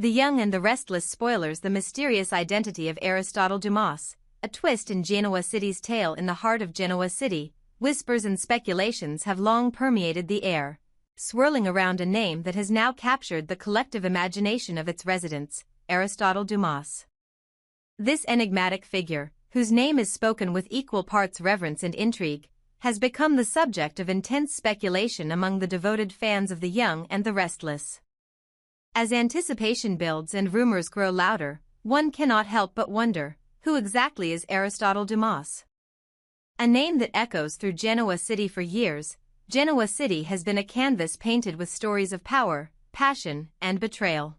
The Young and the Restless Spoilers: The Mysterious Identity of Aristotle Dumas, a twist in Genoa City's tale. In the heart of Genoa City, whispers and speculations have long permeated the air, swirling around a name that has now captured the collective imagination of its residents, Aristotle Dumas. This enigmatic figure, whose name is spoken with equal parts reverence and intrigue, has become the subject of intense speculation among the devoted fans of The Young and the Restless. As anticipation builds and rumors grow louder, one cannot help but wonder, who exactly is Aristotle Dumas? A name that echoes through Genoa City for years, Genoa City has been a canvas painted with stories of power, passion, and betrayal.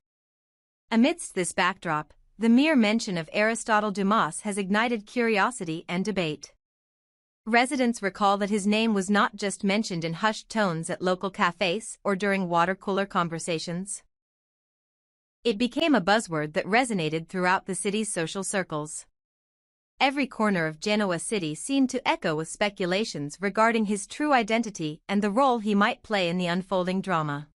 Amidst this backdrop, the mere mention of Aristotle Dumas has ignited curiosity and debate. Residents recall that his name was not just mentioned in hushed tones at local cafes or during water cooler conversations. It became a buzzword that resonated throughout the city's social circles. Every corner of Genoa City seemed to echo with speculations regarding his true identity and the role he might play in the unfolding drama.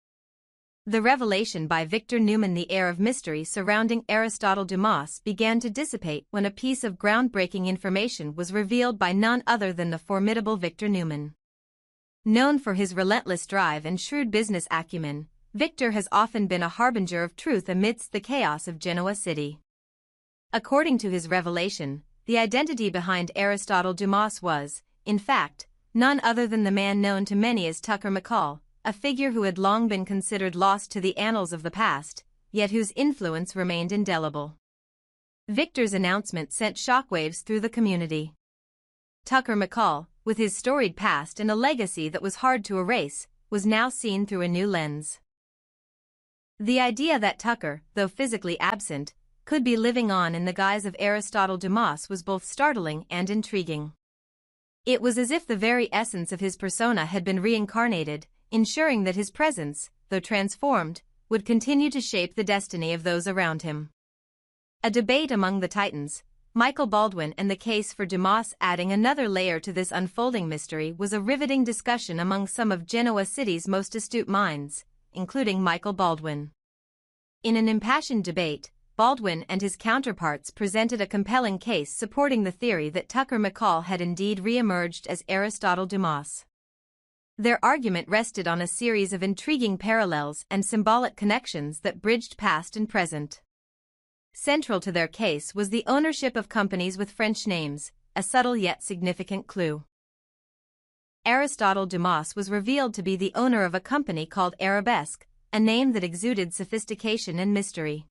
The revelation by Victor Newman: The air of mystery surrounding Aristotle Dumas began to dissipate when a piece of groundbreaking information was revealed by none other than the formidable Victor Newman. Known for his relentless drive and shrewd business acumen, Victor has often been a harbinger of truth amidst the chaos of Genoa City. According to his revelation, the identity behind Aristotle Dumas was, in fact, none other than the man known to many as Tucker McCall, a figure who had long been considered lost to the annals of the past, yet whose influence remained indelible. Victor's announcement sent shockwaves through the community. Tucker McCall, with his storied past and a legacy that was hard to erase, was now seen through a new lens. The idea that Tucker, though physically absent, could be living on in the guise of Aristotle Dumas was both startling and intriguing. It was as if the very essence of his persona had been reincarnated, ensuring that his presence, though transformed, would continue to shape the destiny of those around him. A debate among the titans, Michael Baldwin and the case for Dumas adding another layer to this unfolding mystery, was a riveting discussion among some of Genoa City's most astute minds, including Michael Baldwin. In an impassioned debate, Baldwin and his counterparts presented a compelling case supporting the theory that Tucker McCall had indeed re-emerged as Aristotle Dumas. Their argument rested on a series of intriguing parallels and symbolic connections that bridged past and present. Central to their case was the ownership of companies with French names, a subtle yet significant clue. Aristotle Dumas was revealed to be the owner of a company called Arabesque, a name that exuded sophistication and mystery.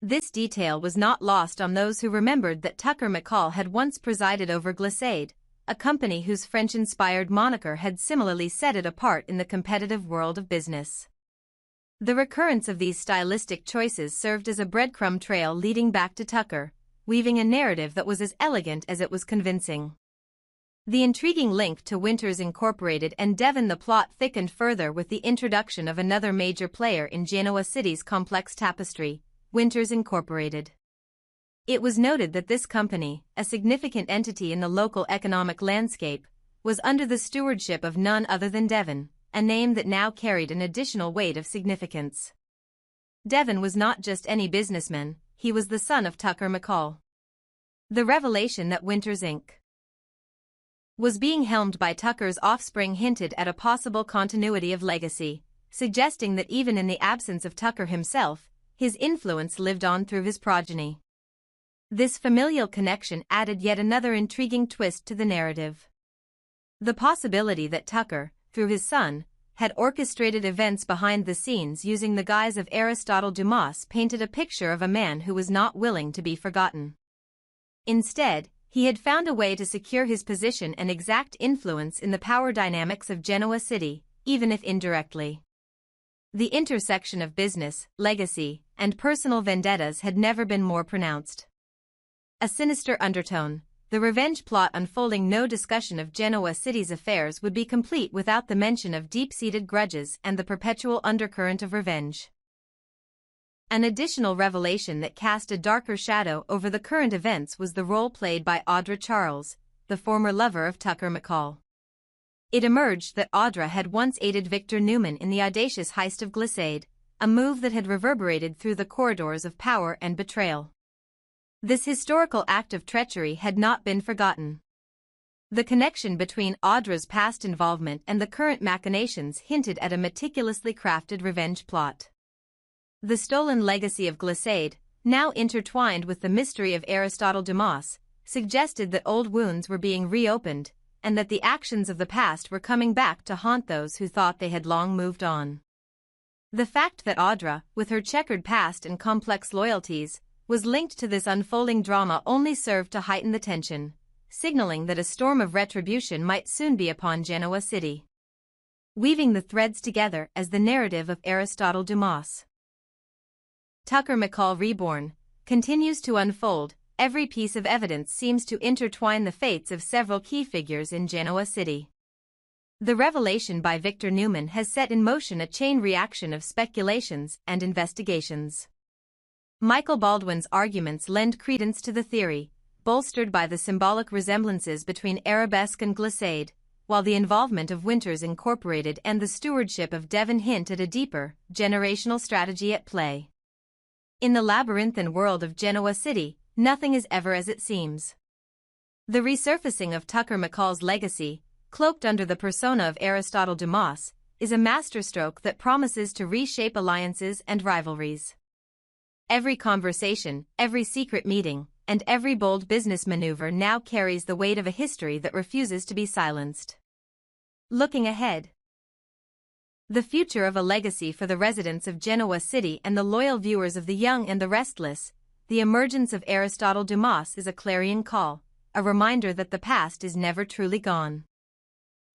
This detail was not lost on those who remembered that Tucker McCall had once presided over Glissade, a company whose French-inspired moniker had similarly set it apart in the competitive world of business. The recurrence of these stylistic choices served as a breadcrumb trail leading back to Tucker, weaving a narrative that was as elegant as it was convincing. The intriguing link to Winters Incorporated and Devon: The plot thickened further with the introduction of another major player in Genoa City's complex tapestry, Winters Incorporated. It was noted that this company, a significant entity in the local economic landscape, was under the stewardship of none other than Devon, a name that now carried an additional weight of significance. Devon was not just any businessman, he was the son of Tucker McCall. The revelation that Winters Inc. was being helmed by Tucker's offspring hinted at a possible continuity of legacy, suggesting that even in the absence of Tucker himself, his influence lived on through his progeny. This familial connection added yet another intriguing twist to the narrative. The possibility that Tucker, through his son, had orchestrated events behind the scenes using the guise of Aristotle Dumas painted a picture of a man who was not willing to be forgotten. Instead, he had found a way to secure his position and exact influence in the power dynamics of Genoa City, even if indirectly. The intersection of business, legacy, and personal vendettas had never been more pronounced. A sinister undertone, the revenge plot unfolding. No discussion of Genoa City's affairs would be complete without the mention of deep-seated grudges and the perpetual undercurrent of revenge. An additional revelation that cast a darker shadow over the current events was the role played by Audra Charles, the former lover of Tucker McCall. It emerged that Audra had once aided Victor Newman in the audacious heist of Glissade, a move that had reverberated through the corridors of power and betrayal. This historical act of treachery had not been forgotten. The connection between Audra's past involvement and the current machinations hinted at a meticulously crafted revenge plot. The stolen legacy of Glissade, now intertwined with the mystery of Aristotle Dumas, suggested that old wounds were being reopened, and that the actions of the past were coming back to haunt those who thought they had long moved on. The fact that Audra, with her checkered past and complex loyalties, was linked to this unfolding drama only served to heighten the tension, signaling that a storm of retribution might soon be upon Genoa City. Weaving the threads together as the narrative of Aristotle Dumas. Tucker McCall Reborn continues to unfold. Every piece of evidence seems to intertwine the fates of several key figures in Genoa City. The revelation by Victor Newman has set in motion a chain reaction of speculations and investigations. Michael Baldwin's arguments lend credence to the theory, bolstered by the symbolic resemblances between arabesque and glissade, while the involvement of Winters Incorporated and the stewardship of Devon hint at a deeper, generational strategy at play. In the labyrinthine world of Genoa City, nothing is ever as it seems. The resurfacing of Tucker McCall's legacy, cloaked under the persona of Aristotle Dumas, is a masterstroke that promises to reshape alliances and rivalries. Every conversation, every secret meeting, and every bold business maneuver now carries the weight of a history that refuses to be silenced. Looking ahead. The future of a legacy for the residents of Genoa City and the loyal viewers of The Young and the Restless, the emergence of Aristotle Dumas is a clarion call, a reminder that the past is never truly gone.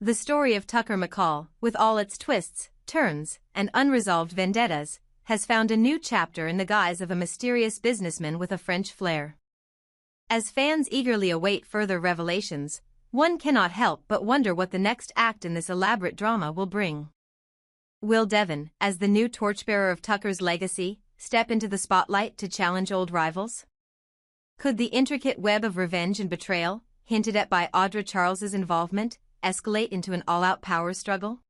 The story of Tucker McCall, with all its twists, turns, and unresolved vendettas, has found a new chapter in the guise of a mysterious businessman with a French flair. As fans eagerly await further revelations, one cannot help but wonder what the next act in this elaborate drama will bring. Will Devon, as the new torchbearer of Tucker's legacy, step into the spotlight to challenge old rivals? Could the intricate web of revenge and betrayal, hinted at by Audra Charles's involvement, escalate into an all-out power struggle?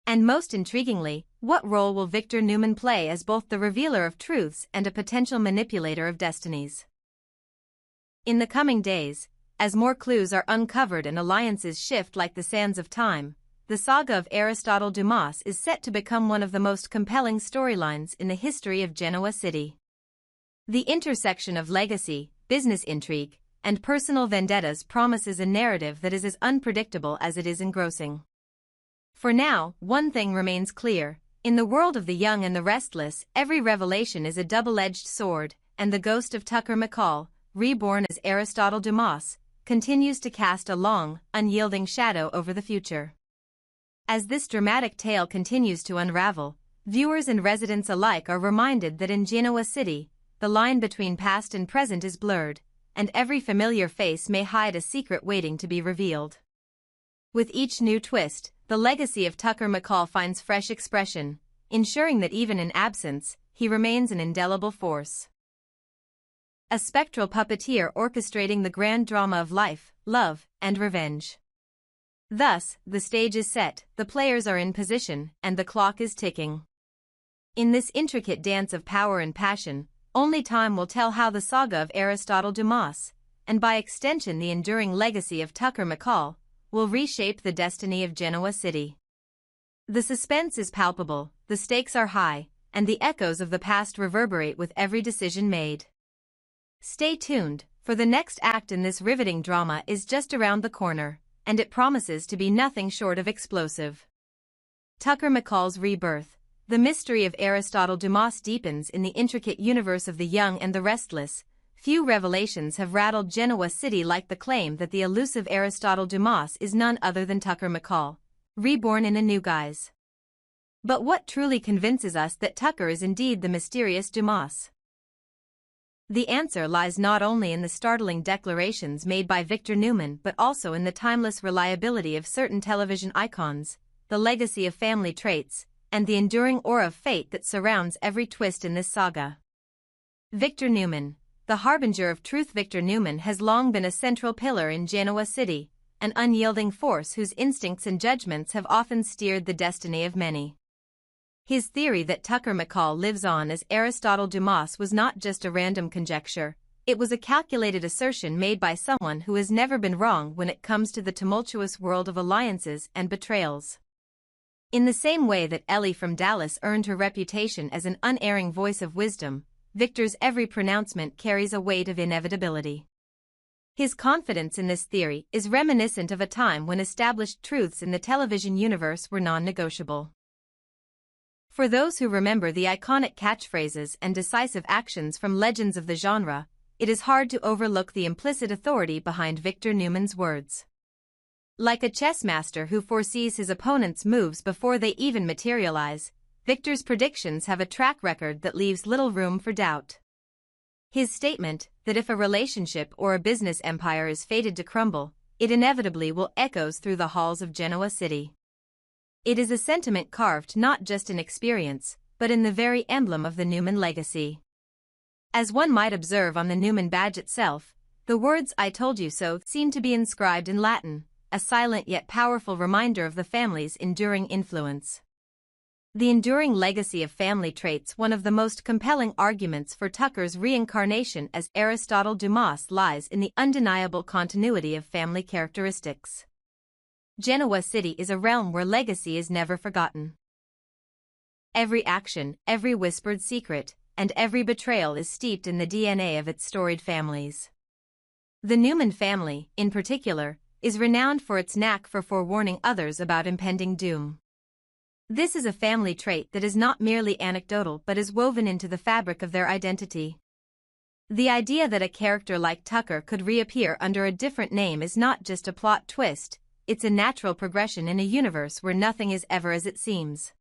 And most intriguingly, what role will Victor Newman play as both the revealer of truths and a potential manipulator of destinies? In the coming days, as more clues are uncovered and alliances shift like the sands of time, the saga of Aristotle Dumas is set to become one of the most compelling storylines in the history of Genoa City. The intersection of legacy, business intrigue, and personal vendettas promises a narrative that is as unpredictable as it is engrossing. For now, one thing remains clear: in the world of The Young and the Restless, every revelation is a double-edged sword, and the ghost of Tucker McCall, reborn as Aristotle Dumas, continues to cast a long, unyielding shadow over the future. As this dramatic tale continues to unravel, viewers and residents alike are reminded that in Genoa City, the line between past and present is blurred, and every familiar face may hide a secret waiting to be revealed. With each new twist, the legacy of Tucker McCall finds fresh expression, ensuring that even in absence, he remains an indelible force. A spectral puppeteer orchestrating the grand drama of life, love, and revenge. Thus, the stage is set, the players are in position, and the clock is ticking. In this intricate dance of power and passion, only time will tell how the saga of Aristotle Dumas, and by extension the enduring legacy of Tucker McCall, will reshape the destiny of Genoa City. The suspense is palpable, the stakes are high, and the echoes of the past reverberate with every decision made. Stay tuned, for the next act in this riveting drama is just around the corner, and it promises to be nothing short of explosive. Tucker McCall's rebirth. The mystery of Aristotle Dumas deepens in the intricate universe of The Young and the Restless. Few revelations have rattled Genoa City like the claim that the elusive Aristotle Dumas is none other than Tucker McCall, reborn in a new guise. But what truly convinces us that Tucker is indeed the mysterious Dumas? The answer lies not only in the startling declarations made by Victor Newman but also in the timeless reliability of certain television icons, the legacy of family traits, and the enduring aura of fate that surrounds every twist in this saga. Victor Newman, the harbinger of truth. Victor Newman has long been a central pillar in Genoa City, an unyielding force whose instincts and judgments have often steered the destiny of many. His theory that Tucker McCall lives on as Aristotle Dumas was not just a random conjecture, it was a calculated assertion made by someone who has never been wrong when it comes to the tumultuous world of alliances and betrayals. In the same way that Ellie from Dallas earned her reputation as an unerring voice of wisdom, Victor's every pronouncement carries a weight of inevitability. His confidence in this theory is reminiscent of a time when established truths in the television universe were non-negotiable. For those who remember the iconic catchphrases and decisive actions from legends of the genre, it is hard to overlook the implicit authority behind Victor Newman's words. Like a chess master who foresees his opponent's moves before they even materialize, Victor's predictions have a track record that leaves little room for doubt. His statement that if a relationship or a business empire is fated to crumble, it inevitably will echoes through the halls of Genoa City. It is a sentiment carved not just in experience, but in the very emblem of the Newman legacy. As one might observe on the Newman badge itself, the words "I told you so" seem to be inscribed in Latin, a silent yet powerful reminder of the family's enduring influence. The enduring legacy of family traits. One of the most compelling arguments for Tucker's reincarnation as Aristotle Dumas lies in the undeniable continuity of family characteristics. Genoa City is a realm where legacy is never forgotten. Every action, every whispered secret, and every betrayal is steeped in the DNA of its storied families. The Newman family, in particular, is renowned for its knack for forewarning others about impending doom. This is a family trait that is not merely anecdotal but is woven into the fabric of their identity. The idea that a character like Tucker could reappear under a different name is not just a plot twist, it's a natural progression in a universe where nothing is ever as it seems.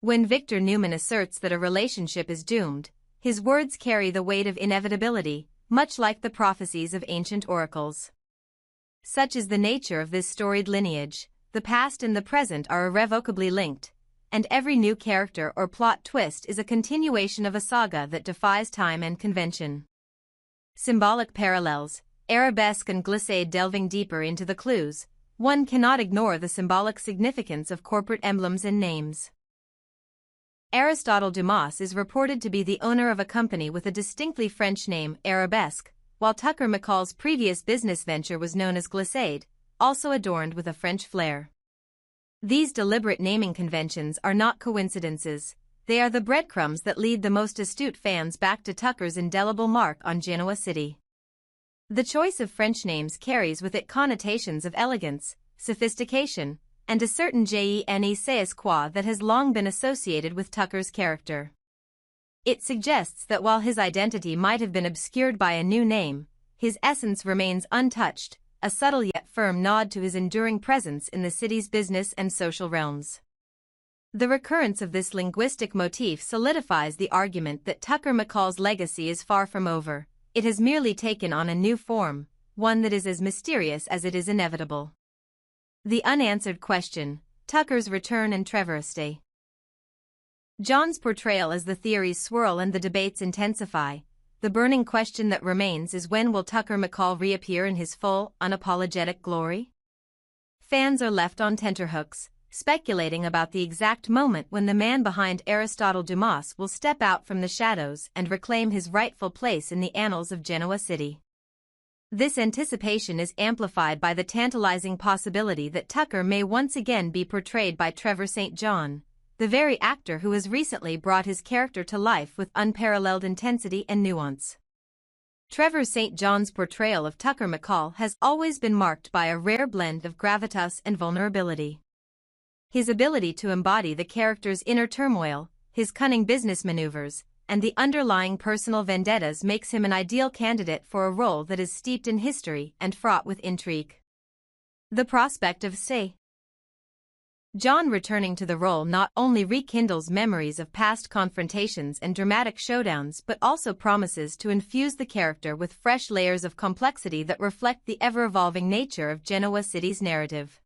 When Victor Newman asserts that a relationship is doomed, his words carry the weight of inevitability, much like the prophecies of ancient oracles. Such is the nature of this storied lineage. The past and the present are irrevocably linked, and every new character or plot twist is a continuation of a saga that defies time and convention. Symbolic parallels, arabesque and glissade. Delving deeper into the clues, one cannot ignore the symbolic significance of corporate emblems and names. Aristotle Dumas is reported to be the owner of a company with a distinctly French name, Arabesque, while Tucker McCall's previous business venture was known as Glissade, also adorned with a French flair. These deliberate naming conventions are not coincidences, they are the breadcrumbs that lead the most astute fans back to Tucker's indelible mark on Genoa City. The choice of French names carries with it connotations of elegance, sophistication, and a certain je ne sais quoi that has long been associated with Tucker's character. It suggests that while his identity might have been obscured by a new name, his essence remains untouched, a subtle yet firm nod to his enduring presence in the city's business and social realms. The recurrence of this linguistic motif solidifies the argument that Tucker McCall's legacy is far from over. It has merely taken on a new form, one that is as mysterious as it is inevitable. The unanswered question, Tucker's return and Trevoreste. John's portrayal as the theories swirl and the debates intensify. The burning question that remains is, when will Tucker McCall reappear in his full, unapologetic glory? Fans are left on tenterhooks, speculating about the exact moment when the man behind Aristotle Dumas will step out from the shadows and reclaim his rightful place in the annals of Genoa City. This anticipation is amplified by the tantalizing possibility that Tucker may once again be portrayed by Trevor St. John, the very actor who has recently brought his character to life with unparalleled intensity and nuance. Trevor St. John's portrayal of Tucker McCall has always been marked by a rare blend of gravitas and vulnerability. His ability to embody the character's inner turmoil, his cunning business maneuvers, and the underlying personal vendettas makes him an ideal candidate for a role that is steeped in history and fraught with intrigue. The prospect of St. John returning to the role not only rekindles memories of past confrontations and dramatic showdowns but also promises to infuse the character with fresh layers of complexity that reflect the ever-evolving nature of Genoa City's narrative.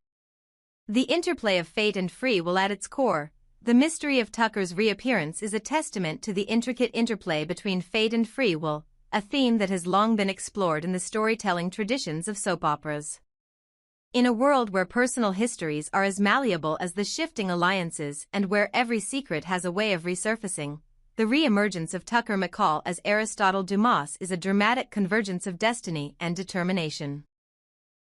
The interplay of fate and free will at its core. The mystery of Tucker's reappearance is a testament to the intricate interplay between fate and free will, a theme that has long been explored in the storytelling traditions of soap operas. In a world where personal histories are as malleable as the shifting alliances and where every secret has a way of resurfacing, the re-emergence of Tucker McCall as Aristotle Dumas is a dramatic convergence of destiny and determination.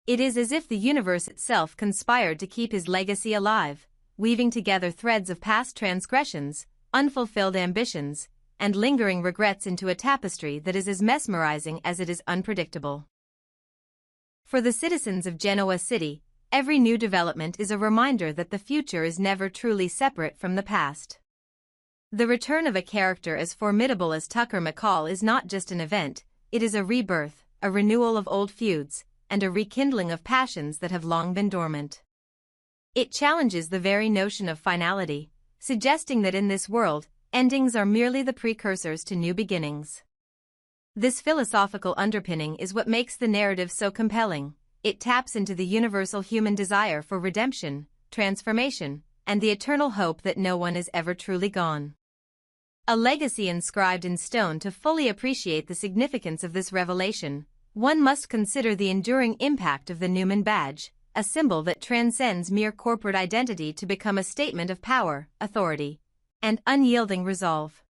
It is as if the universe itself conspired to keep his legacy alive, weaving together threads of past transgressions, unfulfilled ambitions, and lingering regrets into a tapestry that is as mesmerizing as it is unpredictable. For the citizens of Genoa City, every new development is a reminder that the future is never truly separate from the past. The return of a character as formidable as Tucker McCall is not just an event, it is a rebirth, a renewal of old feuds, and a rekindling of passions that have long been dormant. It challenges the very notion of finality, suggesting that in this world, endings are merely the precursors to new beginnings. This philosophical underpinning is what makes the narrative so compelling. It taps into the universal human desire for redemption, transformation, and the eternal hope that no one is ever truly gone. A legacy inscribed in stone. To fully appreciate the significance of this revelation, one must consider the enduring impact of the Newman badge, a symbol that transcends mere corporate identity to become a statement of power, authority, and unyielding resolve.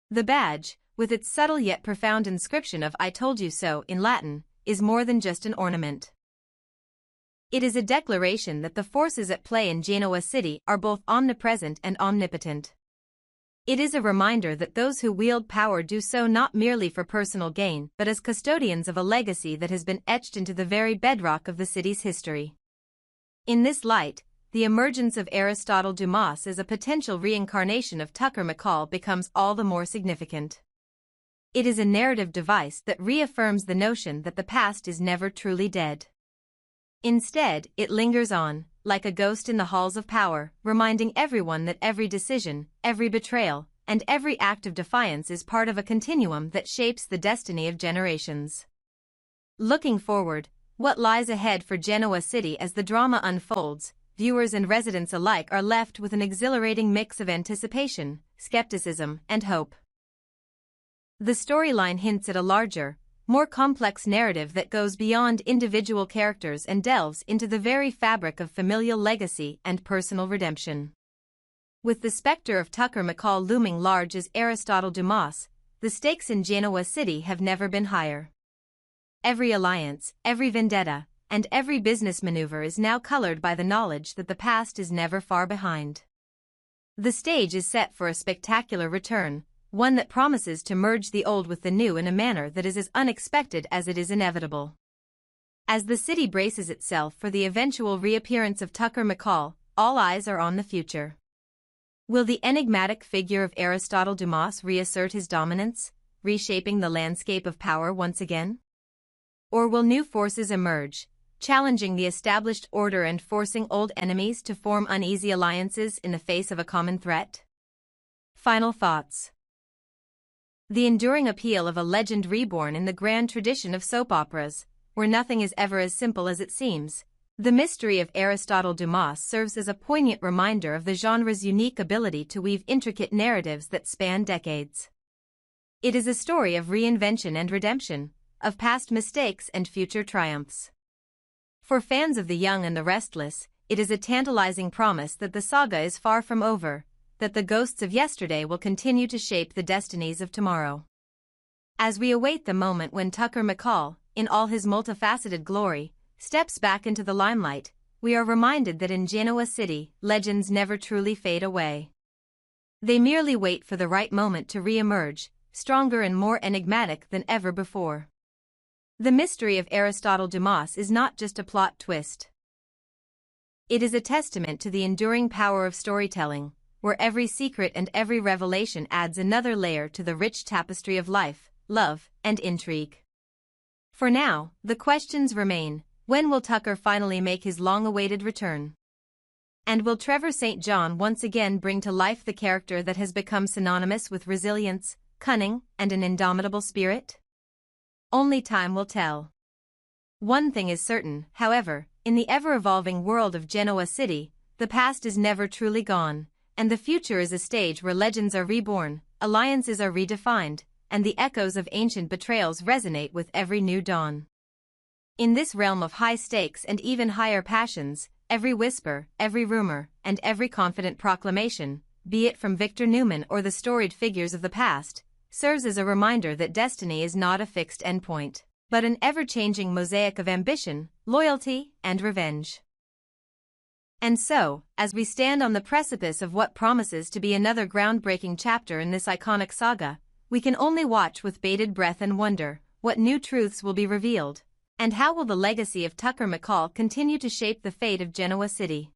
The badge, with its subtle yet profound inscription of "I told you so" in Latin, is more than just an ornament. It is a declaration that the forces at play in Genoa City are both omnipresent and omnipotent. It is a reminder that those who wield power do so not merely for personal gain but as custodians of a legacy that has been etched into the very bedrock of the city's history. In this light, the emergence of Aristotle Dumas as a potential reincarnation of Tucker McCall becomes all the more significant. It is a narrative device that reaffirms the notion that the past is never truly dead. Instead, it lingers on, like a ghost in the halls of power, reminding everyone that every decision, every betrayal, and every act of defiance is part of a continuum that shapes the destiny of generations. Looking forward, what lies ahead for Genoa City as the drama unfolds, viewers and residents alike are left with an exhilarating mix of anticipation, skepticism, and hope. The storyline hints at a larger, more complex narrative that goes beyond individual characters and delves into the very fabric of familial legacy and personal redemption. With the specter of Tucker McCall looming large as Aristotle Dumas, the stakes in Genoa City have never been higher. Every alliance, every vendetta, and every business maneuver is now colored by the knowledge that the past is never far behind. The stage is set for a spectacular return, one that promises to merge the old with the new in a manner that is as unexpected as it is inevitable. As the city braces itself for the eventual reappearance of Tucker McCall, all eyes are on the future. Will the enigmatic figure of Aristotle Dumas reassert his dominance, reshaping the landscape of power once again? Or will new forces emerge, challenging the established order and forcing old enemies to form uneasy alliances in the face of a common threat? Final thoughts. The enduring appeal of a legend reborn in the grand tradition of soap operas, where nothing is ever as simple as it seems. The mystery of Aristotle Dumas serves as a poignant reminder of the genre's unique ability to weave intricate narratives that span decades. It is a story of reinvention and redemption, of past mistakes and future triumphs. For fans of the young and the restless, it is a tantalizing promise that the saga is far from over, that the ghosts of yesterday will continue to shape the destinies of tomorrow. As we await the moment when Tucker McCall, in all his multifaceted glory, steps back into the limelight, we are reminded that in Genoa City, legends never truly fade away. They merely wait for the right moment to re-emerge, stronger and more enigmatic than ever before. The mystery of Aristotle Dumas is not just a plot twist. It is a testament to the enduring power of storytelling, where every secret and every revelation adds another layer to the rich tapestry of life, love, and intrigue. For now, the questions remain: when will Tucker finally make his long-awaited return? And will Trevor St. John once again bring to life the character that has become synonymous with resilience, cunning, and an indomitable spirit? Only time will tell. One thing is certain, however, in the ever-evolving world of Genoa City, the past is never truly gone, and the future is a stage where legends are reborn, alliances are redefined, and the echoes of ancient betrayals resonate with every new dawn. In this realm of high stakes and even higher passions, every whisper, every rumor, and every confident proclamation, be it from Victor Newman or the storied figures of the past, serves as a reminder that destiny is not a fixed endpoint, but an ever-changing mosaic of ambition, loyalty, and revenge. And so, as we stand on the precipice of what promises to be another groundbreaking chapter in this iconic saga, we can only watch with bated breath and wonder what new truths will be revealed, and how will the legacy of Tucker McCall continue to shape the fate of Genoa City.